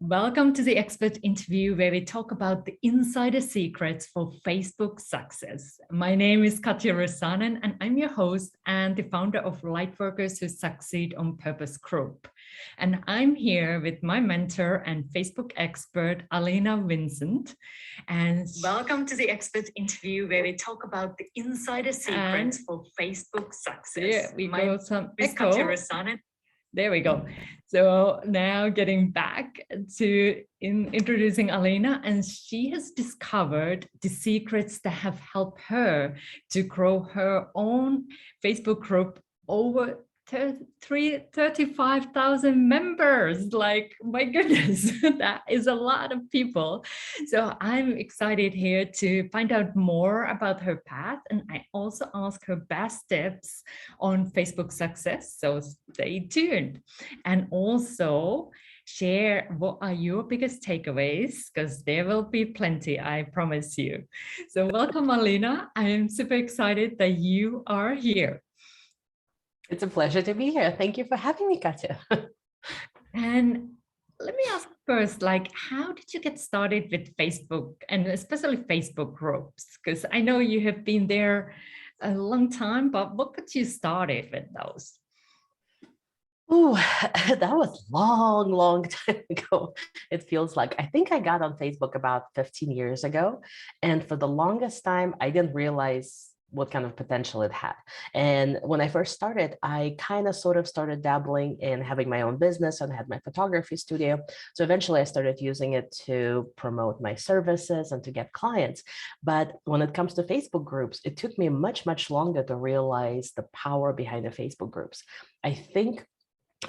Welcome to the expert interview where we talk about the insider secrets for Facebook success. My name is Katja Rosanen and I'm your host and the founder of Lightworkers Who Succeed on Purpose Group. And I'm here with my mentor and Facebook expert, Alina Vincent. And welcome to the expert interview where we talk about the insider secrets for Facebook success. Yeah, we got some echo. Katja Rosanen. There we go. So now getting back to introducing Alina, and she has discovered the secrets that have helped her to grow her own Facebook group over 35,000 members. Like, my goodness, that is a lot of people. So I'm excited here to find out more about her path. And I also ask her best tips on Facebook success. So stay tuned. And also share what are your biggest takeaways, because there will be plenty, I promise you. So welcome, Alina. I am super excited that you are here. It's a pleasure to be here. Thank you for having me, Katja. And let me ask first, like, how did you get started with Facebook and especially Facebook groups? Because I know you have been there a long time, but what got you started with those? Oh, that was long time ago. It feels like, I think I got on Facebook about 15 years ago. And for the longest time, I didn't realize what kind of potential it had. And when I first started, I kind of sort of started dabbling in having my own business and had my photography studio. So eventually I started using it to promote my services and to get clients. But when it comes to Facebook groups, it took me much longer to realize the power behind the Facebook groups. I think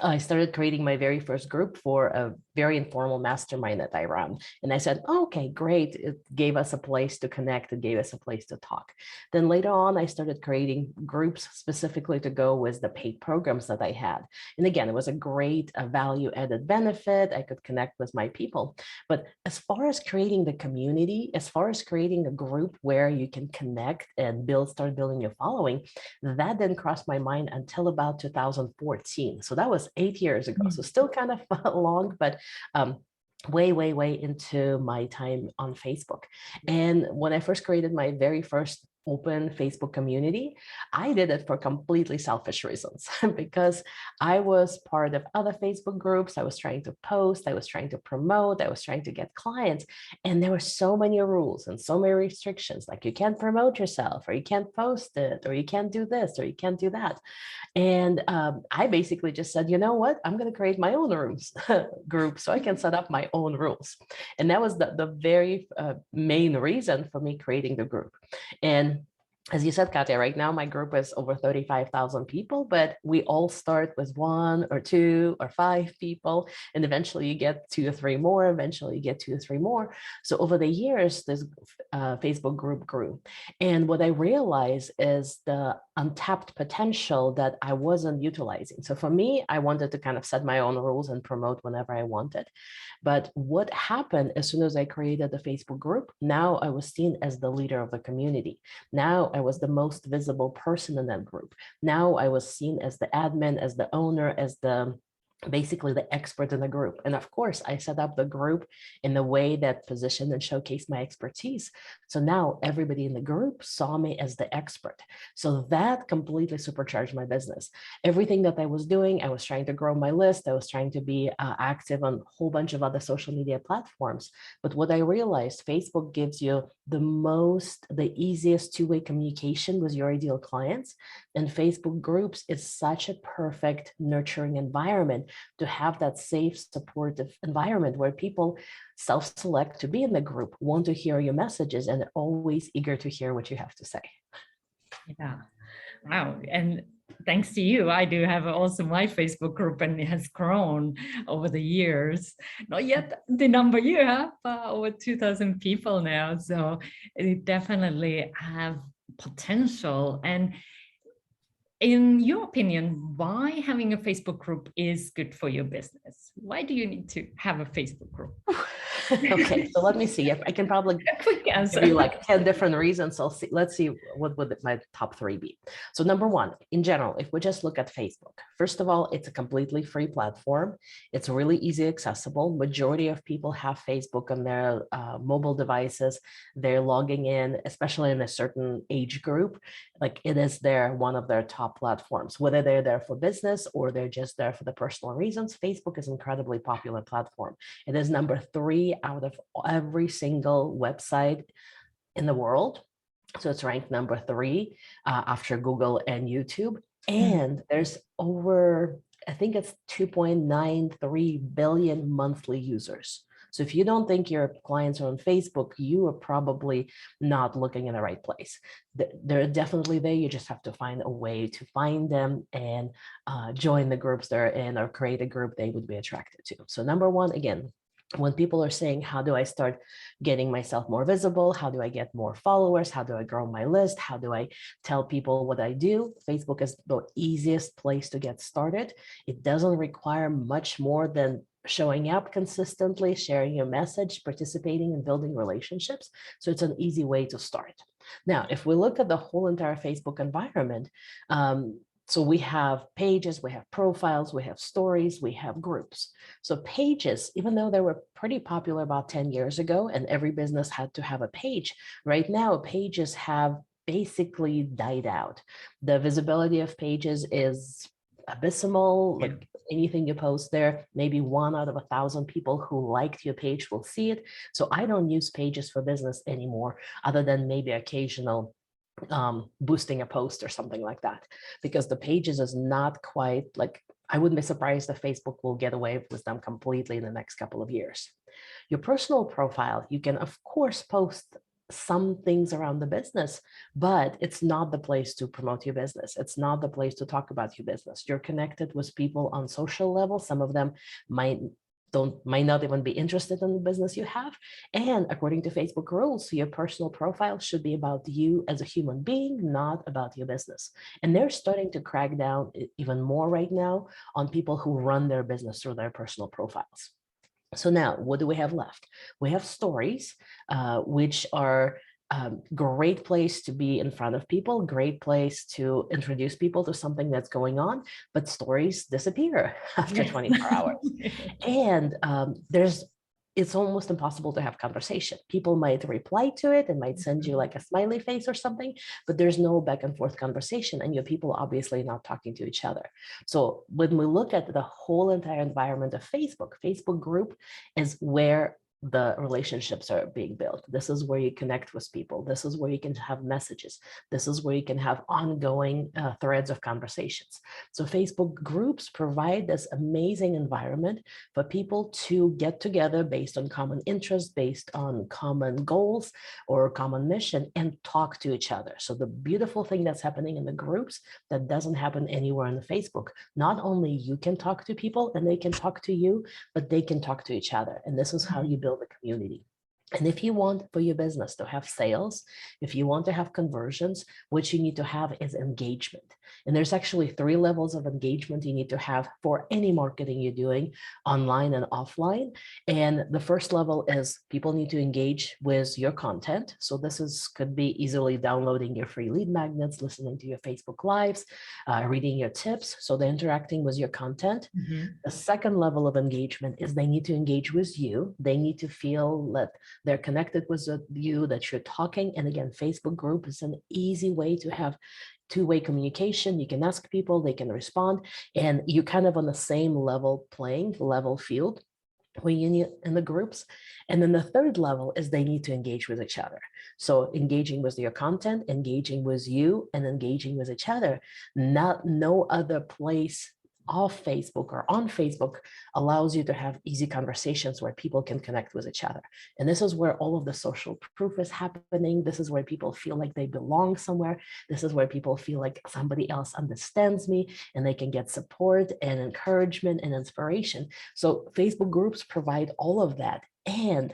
I started creating my very first group for a very informal mastermind that I run. And I said, oh, okay, great. It gave us a place to connect. It gave us a place to talk. Then later on, I started creating groups specifically to go with the paid programs that I had. And again, it was a great value added benefit. I could connect with my people. But as far as creating the community, as far as creating a group where you can connect and start building your following, that didn't cross my mind until about 2014. So that was 8 years ago. So still kind of long, but way into my time on Facebook. And when I first created my very first open Facebook community, I did it for completely selfish reasons because I was part of other Facebook groups. I was trying to post, I was trying to promote, I was trying to get clients. And there were so many rules and so many restrictions, like you can't promote yourself, or you can't post it, or you can't do this, or you can't do that. And I basically just said, you know what, I'm going to create my own rooms group so I can set up my own rules. And that was the very main reason for me creating the group. And as you said, Katja, right now my group is over 35,000 people, but we all start with 1 or 2 or 5 people, and eventually you get 2 or 3 more, eventually you get 2 or 3 more. So over the years, this Facebook group grew. And what I realized is the untapped potential that I wasn't utilizing. So for me, I wanted to kind of set my own rules and promote whenever I wanted. But what happened as soon as I created the Facebook group, now I was seen as the leader of the community. Now I was the most visible person in that group. Now I was seen as the admin, as the owner, as basically the expert in the group. And of course, I set up the group in the way that positioned and showcased my expertise. So now everybody in the group saw me as the expert. So that completely supercharged my business. Everything that I was doing, I was trying to grow my list. I was trying to be active on a whole bunch of other social media platforms. But what I realized, Facebook gives you the easiest two-way communication with your ideal clients. And Facebook groups is such a perfect nurturing environment to have that safe, supportive environment where people self-select to be in the group, want to hear your messages, and always eager to hear what you have to say. Yeah. Wow. And thanks to you, I do have also my Facebook group, and it has grown over the years. Not yet the number you have, over 2,000 people now. So it definitely have potential. And in your opinion, why having a Facebook group is good for your business? Why do you need to have a Facebook group? Okay, so let me see. I can probably A quick answer. give you like 10 different reasons. Let's see what would my top 3 be. So number 1, in general, if we just look at Facebook, first of all, it's a completely free platform. It's really easy accessible. Majority of people have Facebook on their mobile devices. They're logging in, especially in a certain age group. Like it is one of their top platforms, whether they're there for business or they're just there for the personal reasons. Facebook is an incredibly popular platform. It is number 3 out of every single website in the world. So it's ranked number 3 after Google and YouTube. And there's over, I think it's 2.93 billion monthly users. So if you don't think your clients are on Facebook, you are probably not looking in the right place. They're definitely there. You just have to find a way to find them and join the groups they're in or create a group they would be attracted to. So number 1, again, when people are saying, how do I start getting myself more visible? How do I get more followers? How do I grow my list? How do I tell people what I do? Facebook is the easiest place to get started. It doesn't require much more than showing up consistently, sharing your message, participating and building relationships. So it's an easy way to start. Now, if we look at the whole entire Facebook environment, so we have pages, we have profiles, we have stories, we have groups. So pages, even though they were pretty popular about 10 years ago and every business had to have a page, right now pages have basically died out. The visibility of pages is abysmal. Like anything you post there, maybe 1 out of 1,000 people who liked your page will see it. So I don't use pages for business anymore, other than maybe occasional boosting a post or something like that, because the pages is not quite like, I wouldn't be surprised if Facebook will get away with them completely in the next couple of years. Your personal profile, you can of course post some things around the business, but it's not the place to promote your business. It's not the place to talk about your business. You're connected with people on social level. Some of them might not even be interested in the business you have. And according to Facebook rules, your personal profile should be about you as a human being, not about your business. And they're starting to crack down even more right now on people who run their business through their personal profiles. So now what do we have left? We have stories, which are great place to be in front of people, great place to introduce people to something that's going on, but stories disappear after 24 hours. And it's almost impossible to have conversation. People might reply to it and might send you like a smiley face or something, but there's no back and forth conversation, and your people obviously not talking to each other. So when we look at the whole entire environment of Facebook group is where the relationships are being built. This is where you connect with people. This is where you can have messages. This is where you can have ongoing threads of conversations. So Facebook groups provide this amazing environment for people to get together based on common interests, based on common goals or common mission, and talk to each other. So the beautiful thing that's happening in the groups that doesn't happen anywhere on the Facebook, not only you can talk to people and they can talk to you, but they can talk to each other. And this is how you build a community. And if you want for your business to have sales, if you want to have conversions, what you need to have is engagement. And there's actually 3 levels of engagement you need to have for any marketing you're doing online and offline. And the first level is people need to engage with your content. So this could be easily downloading your free lead magnets, listening to your Facebook Lives, reading your tips. So they're interacting with your content. The second level of engagement is they need to engage with you. They need to feel that they're connected with you, that you're talking. And again, Facebook group is an easy way to have two-way communication. You can ask people, they can respond, and you're kind of on the same level field when you need in the groups. And then the third level is they need to engage with each other. So engaging with your content, engaging with you, and engaging with each other. No other place off Facebook or on Facebook allows you to have easy conversations where people can connect with each other. And this is where all of the social proof is happening. This is where people feel like they belong somewhere. This is where people feel like somebody else understands me and they can get support and encouragement and inspiration. So Facebook groups provide all of that. And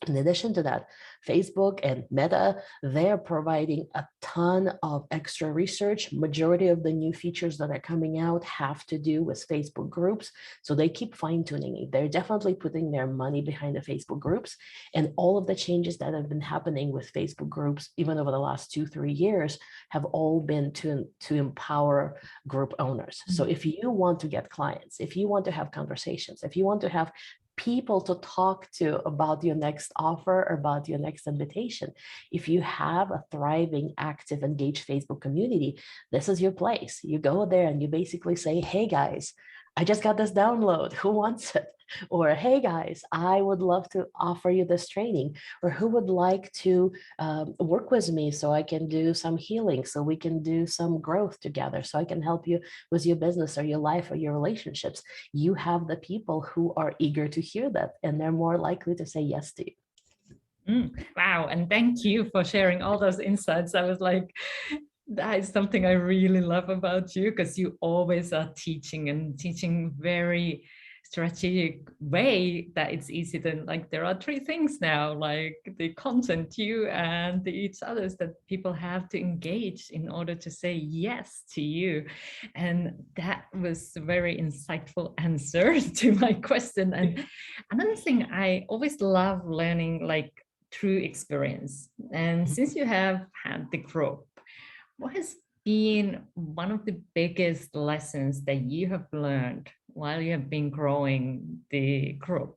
In addition to that, Facebook and Meta, they're providing a ton of extra research. Majority of the new features that are coming out have to do with Facebook groups. So they keep fine tuning it. They're definitely putting their money behind the Facebook groups, and all of the changes that have been happening with Facebook groups, even over the last 2-3 years, have all been to empower group owners. So if you want to get clients, if you want to have conversations, if you want to have people to talk to about your next offer or about your next invitation, if you have a thriving, active, engaged Facebook community, this is your place. You go there and you basically say, hey guys, I just got this download. Who wants it? Or, hey guys, I would love to offer you this training. Or who would like to work with me so I can do some healing, so we can do some growth together, so I can help you with your business or your life or your relationships. You have the people who are eager to hear that, and they're more likely to say yes to you. Wow. And thank you for sharing all those insights. I was like, that is something I really love about you, because you always are teaching and teaching very strategic way that it's easy to, like, there are 3 things now, like the content, you and each others, that people have to engage in order to say yes to you. And that was a very insightful answer to my question. And another thing, I always love learning like through experience. And since you have had the group, what has been one of the biggest lessons that you have learned while you have been growing the group?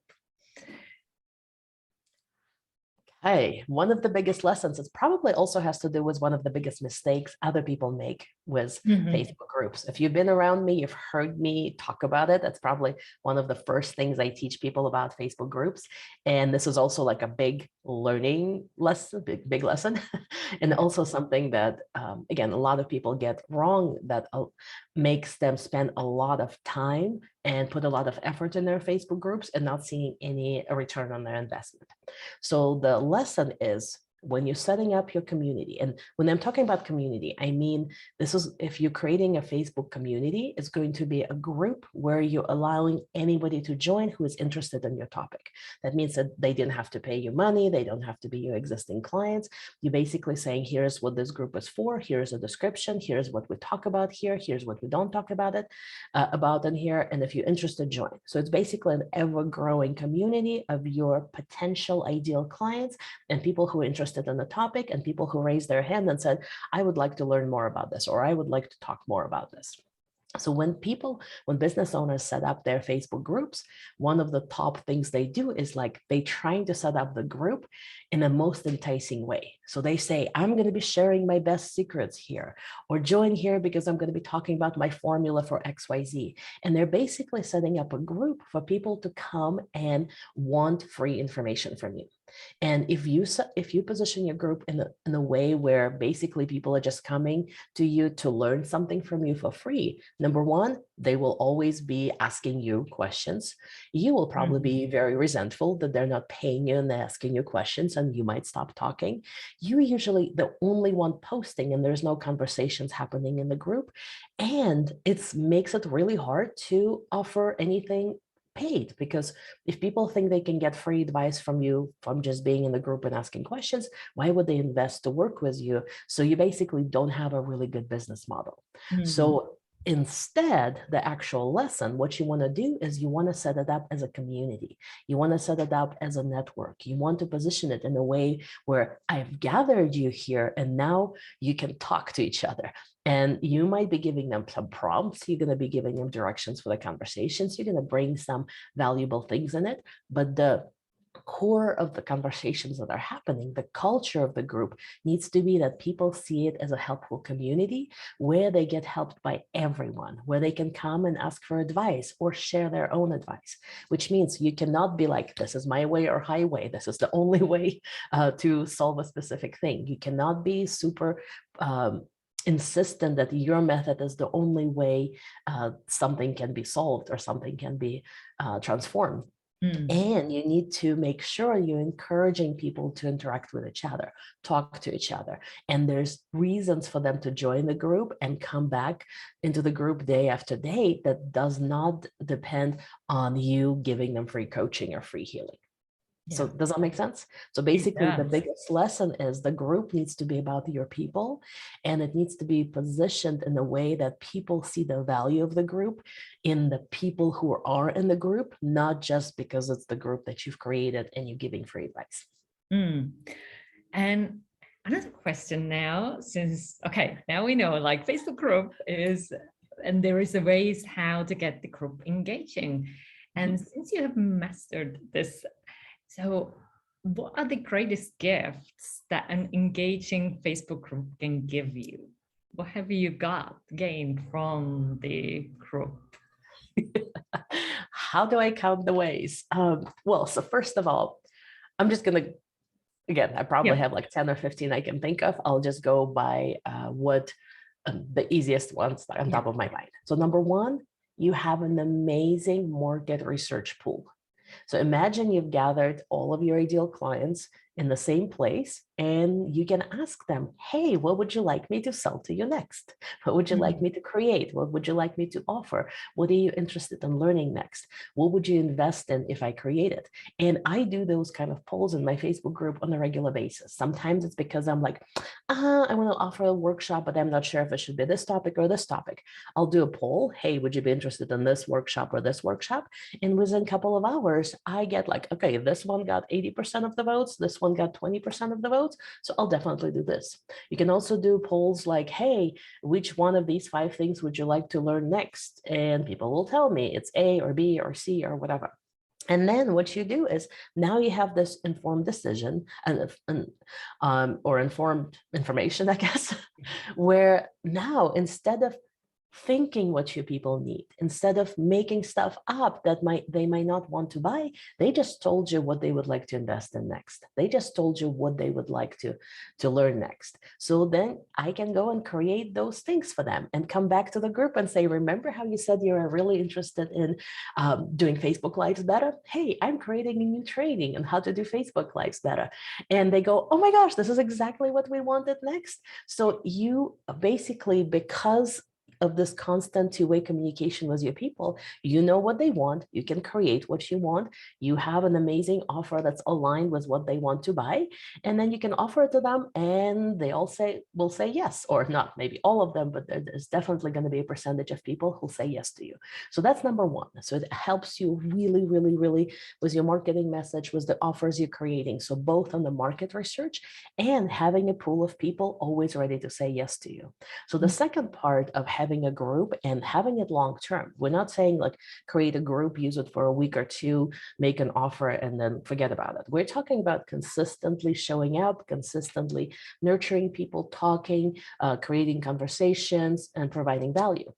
Hey, one of the biggest lessons, it probably also has to do with one of the biggest mistakes other people make with Facebook groups. If you've been around me, you've heard me talk about it. That's probably one of the first things I teach people about Facebook groups. And this is also like a big learning lesson, big lesson. And also something that, again, a lot of people get wrong, that makes them spend a lot of time and put a lot of effort in their Facebook groups and not seeing any return on their investment. So the lesson is, when you're setting up your community, and when I'm talking about community, I mean, this is, if you're creating a Facebook community, it's going to be a group where you're allowing anybody to join who is interested in your topic. That means that they didn't have to pay you money. They don't have to be your existing clients. You're basically saying, here's what this group is for. Here's a description. Here's what we talk about here. Here's what we don't talk about in here. And if you're interested, join. So it's basically an ever-growing community of your potential ideal clients and people who are interested in the topic, and people who raised their hand and said, I would like to learn more about this, or I would like to talk more about this. So when business owners set up their Facebook groups, one of the top things they do is, like, they trying to set up the group in the most enticing way. So they say, I'm going to be sharing my best secrets here, or join here because I'm going to be talking about my formula for XYZ. And they're basically setting up a group for people to come and want free information from you. And if you position your group in a way where basically people are just coming to you to learn something from you for free, number one, they will always be asking you questions. You will probably be very resentful that they're not paying you and they're asking you questions, and you might stop talking. You're usually the only one posting, and there's no conversations happening in the group. And it makes it really hard to offer anything paid, because if people think they can get free advice from you from just being in the group and asking questions, why would they invest to work with you? So you basically don't have a really good business model. So instead, the actual lesson, what you want to do is you want to set it up as a community. You want to set it up as a network. You want to position it in a way where I've gathered you here, and now you can talk to each other. And you might be giving them some prompts. You're going to be giving them directions for the conversations. You're going to bring some valuable things in it. But the core of the conversations that are happening, the culture of the group, needs to be that people see it as a helpful community where they get helped by everyone, where they can come and ask for advice or share their own advice, which means you cannot be like, this is my way or highway. This is the only way to solve a specific thing. You cannot be super insistent that your method is the only way something can be solved or something can be transformed. And you need to make sure you're encouraging people to interact with each other, talk to each other. And there's reasons for them to join the group and come back into the group day after day that does not depend on you giving them free coaching or free healing. So Yeah, does that make sense? So it basically, the does. biggest lesson is the group needs to be about your people, and it needs to be positioned in a way that people see the value of the group in the people who are in the group, not just because it's the group that you've created and you're giving free advice. Mm. And another question now, since, okay, now we know like Facebook group is, and there is a ways how to get the group engaging. And since you have mastered this, so what are the greatest gifts that an engaging Facebook group can give you? What have you gained from the group? How do I count the ways? Well, so first of all, I'm just going to, again, I probably Yeah. have like 10 or 15 I can think of. I'll just go by what the easiest ones on top of my mind. So number one, you have an amazing market research pool. So imagine you've gathered all of your ideal clients in the same place, and you can ask them, hey, what would you like me to sell to you next? What would you like me to create? What would you like me to offer? What are you interested in learning next? What would you invest in if I create it? And I do those kind of polls in my Facebook group on a regular basis. Sometimes it's because I'm like, I want to offer a workshop, but I'm not sure if it should be this topic or this topic. I'll do a poll. Hey, would you be interested in this workshop or this workshop? And within a couple of hours, I get like, okay, this one got 80% of the votes. This one got 20% of the votes. So I'll definitely do this. You can also do polls like, hey, which one of these 5 things would you like to learn next? And people will tell me it's A or B or C or whatever. And then what you do is now you have this informed decision or informed information, I guess, where now instead of thinking what your people need, instead of making stuff up that they might not want to buy, they just told you what they would like to invest in next. They just told you what they would like to learn next. So then I can go and create those things for them and come back to the group and say, remember how you said you are really interested in doing Facebook Lives better? Hey, I'm creating a new training on how to do Facebook Lives better. And they go, oh my gosh, this is exactly what we wanted next. So you basically, because of this constant two-way communication with your people, you know what they want, you can create what you want, you have an amazing offer that's aligned with what they want to buy, and then you can offer it to them and they all will say yes, or not maybe all of them, but there's definitely going to be a percentage of people who say yes to you. So that's number one. So it helps you really, really, really with your marketing message, with the offers you're creating. So both on the market research and having a pool of people always ready to say yes to you. So the second part of having a group and having it long term, we're not saying like create a group, use it for a week or two, make an offer, and then forget about it. We're talking about consistently showing up, consistently nurturing people, talking, creating conversations, and providing value.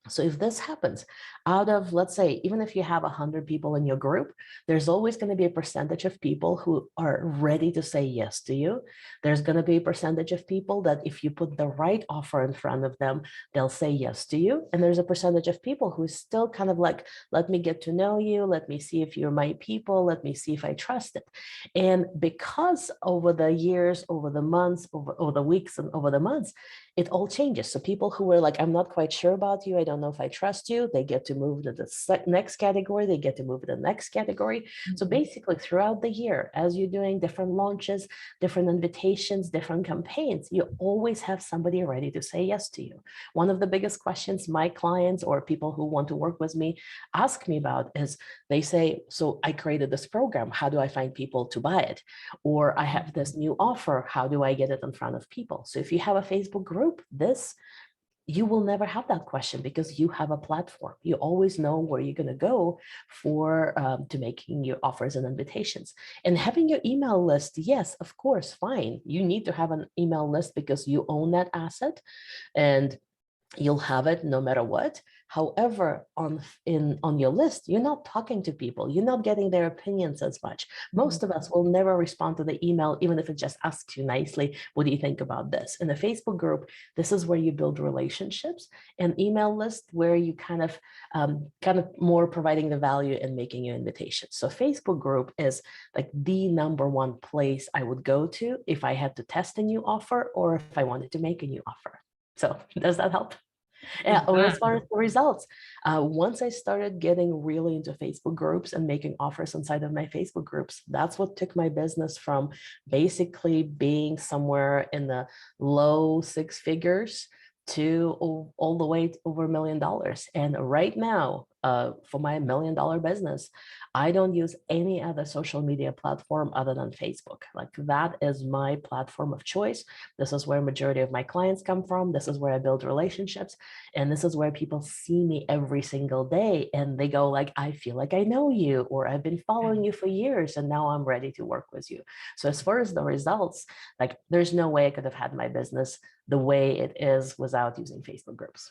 So if this happens, out of, let's say, even if you have 100 people in your group, there's always going to be a percentage of people who are ready to say yes to you. There's going to be a percentage of people that if you put the right offer in front of them, they'll say yes to you. And there's a percentage of people who is still kind of like, let me get to know you. Let me see if you're my people. Let me see if I trust it. And because over the years, over the months, over the weeks and over the months, it all changes. So people who were like, I'm not quite sure about you, I don't know if I trust you, they get to move to the next category, they get to move to the next category. So basically throughout the year, as you're doing different launches, different invitations, different campaigns, you always have somebody ready to say yes to you. One of the biggest questions my clients or people who want to work with me ask me about is they say, so I created this program, how do I find people to buy it? Or I have this new offer, how do I get it in front of people? So if you have a Facebook group, you will never have that question because you have a platform. You always know where you're going to go for to making your offers and invitations. And having your email list, yes, of course, fine. You need to have an email list because you own that asset and you'll have it no matter what. However, on your list, you're not talking to people. You're not getting their opinions as much. Most of us will never respond to the email, even if it just asks you nicely, what do you think about this? In a Facebook group, this is where you build relationships. An email list where you kind of more providing the value and making your invitations. So Facebook group is like the number one place I would go to if I had to test a new offer or if I wanted to make a new offer. So does that help? As far as the results, once I started getting really into Facebook groups and making offers inside of my Facebook groups, that's what took my business from basically being somewhere in the low six figures to all the way over $1 million. And right now, for my $1 million business, I don't use any other social media platform other than Facebook. Like, that is my platform of choice. This is where majority of my clients come from. This is where I build relationships. And this is where people see me every single day. And they go like, I feel like I know you, or I've been following you for years, and now I'm ready to work with you. So as far as the results, like, there's no way I could have had my business the way it is without using Facebook groups.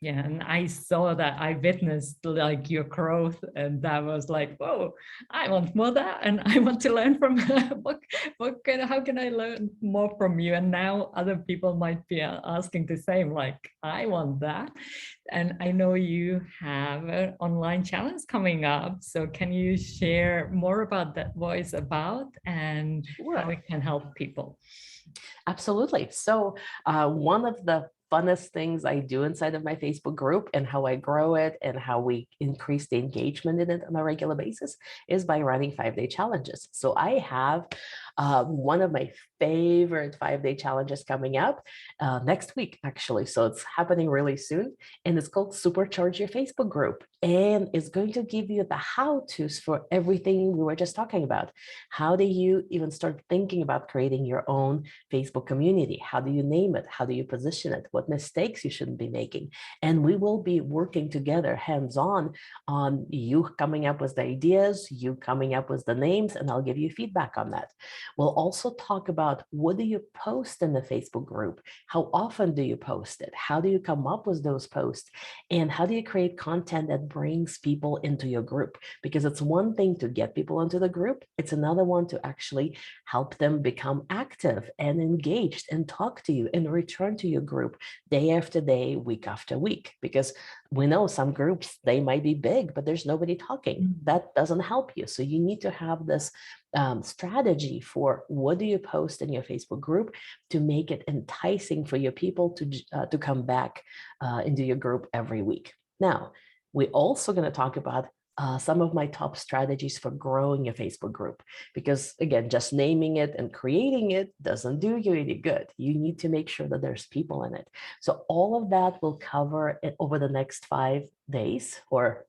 Yeah, and I saw that. I witnessed like your growth, and that was like, whoa, I want more of that, and I want to learn from how can I learn more from you? And now other people might be asking the same, like, I want that. And I know you have an online challenge coming up. So can you share more about that, what it's about, and how it can help people? Absolutely. So one of the funnest things I do inside of my Facebook group, and how I grow it and how we increase the engagement in it on a regular basis, is by running 5-day challenges. So I have one of my favorite 5-day challenges coming up next week, actually. So it's happening really soon, and it's called Supercharge Your Facebook Group. And it's going to give you the how-tos for everything we were just talking about. How do you even start thinking about creating your own Facebook community? How do you name it? How do you position it? What mistakes you shouldn't be making? And we will be working together hands-on on you coming up with the ideas, you coming up with the names, and I'll give you feedback on that. We'll also talk about, what do you post in the Facebook group? How often do you post it? How do you come up with those posts? And how do you create content that brings people into your group? Because it's one thing to get people into the group, it's another one to actually help them become active and engaged and talk to you and return to your group day after day, week after week. Because we know some groups, they might be big, but there's nobody talking. That doesn't help you. So you need to have this strategy for, what do you post in your Facebook group to make it enticing for your people to come back into your group every week. Now, we're also going to talk about some of my top strategies for growing your Facebook group, because again, just naming it and creating it doesn't do you any good. You need to make sure that there's people in it. So all of that will cover it over the next 5 days, or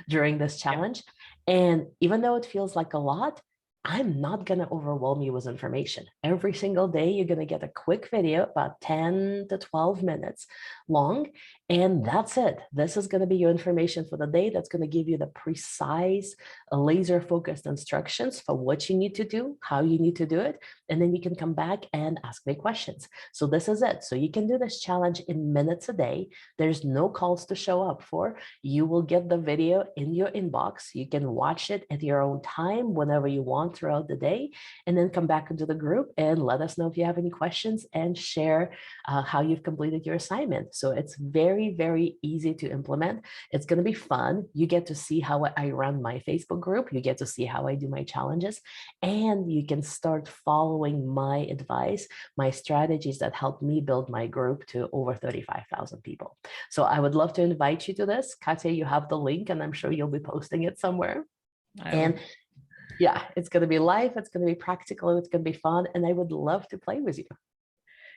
during this challenge. And even though it feels like a lot, I'm not going to overwhelm you with information. Every single day, you're going to get a quick video, about 10 to 12 minutes long, and that's it. This is going to be your information for the day. That's going to give you the precise, laser-focused instructions for what you need to do, how you need to do it, and then you can come back and ask me questions. So this is it. So you can do this challenge in minutes a day. There's no calls to show up for. You will get the video in your inbox. You can watch it at your own time whenever you want throughout the day, and then come back into the group and let us know if you have any questions, and share how you've completed your assignment. So it's very, very easy to implement. It's going to be fun. You get to see how I run my Facebook group. You get to see how I do my challenges, and you can start following my advice, my strategies that help me build my group to over 35,000 people. So I would love to invite you to this. Katya, you have the link, and I'm sure you'll be posting it somewhere. And yeah, it's going to be live. It's going to be practical. It's going to be fun. And I would love to play with you.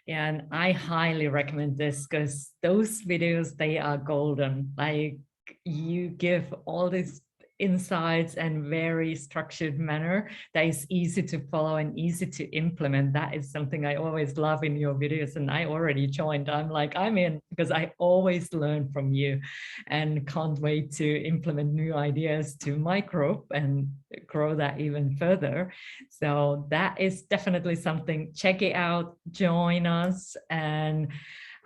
Yeah, and I highly recommend this, because those videos, they are golden. Like, you give all these insights and very structured manner that is easy to follow and easy to implement. That is something I always love in your videos, and I already joined. I'm like, I'm in, because I always learn from you, and can't wait to implement new ideas to my group and grow that even further. So that is definitely something. Check it out, join us. And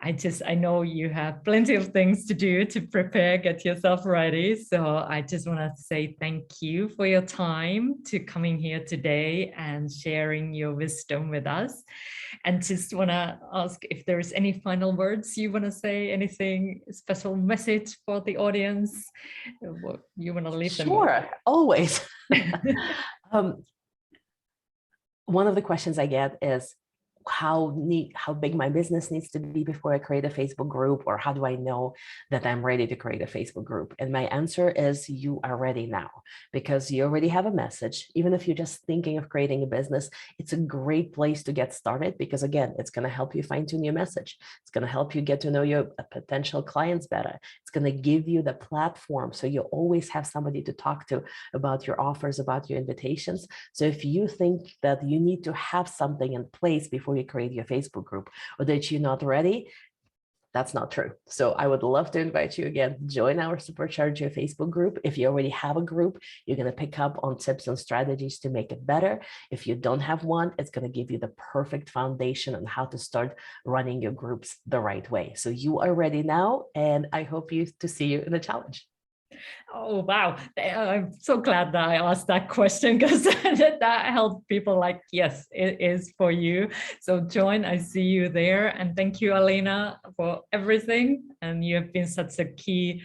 I know you have plenty of things to do to prepare, get yourself ready. So I just want to say thank you for your time to coming here today and sharing your wisdom with us. And just want to ask if there's any final words you want to say, anything special message for the audience, what you want to leave them with? Sure, always. One of the questions I get is, how big my business needs to be before I create a Facebook group, or how do I know that I'm ready to create a Facebook group? And my answer is you are ready now, because you already have a message. Even if you're just thinking of creating a business, it's a great place to get started, because again, it's going to help you fine tune your message. It's going to help you get to know your potential clients better. It's going to give you the platform, so you always have somebody to talk to about your offers, about your invitations. So if you think that you need to have something in place before you create your Facebook group, or that you're not ready, that's not true. So I would love to invite you again, join our Supercharge Your Facebook group. If you already have a group, you're going to pick up on tips and strategies to make it better. If you don't have one, it's going to give you the perfect foundation on how to start running your groups the right way. So you are ready now, and I hope to see you in the challenge. Oh, wow. I'm so glad that I asked that question, because that helped people like, yes, it is for you. So join, I see you there. And thank you, Alina, for everything. And you have been such a key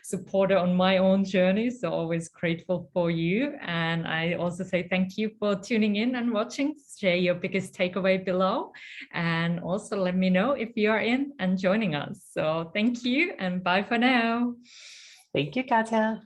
supporter on my own journey. So always grateful for you. And I also say thank you for tuning in and watching. Share your biggest takeaway below. And also let me know if you are in and joining us. So thank you and bye for now. Thank you, Katya.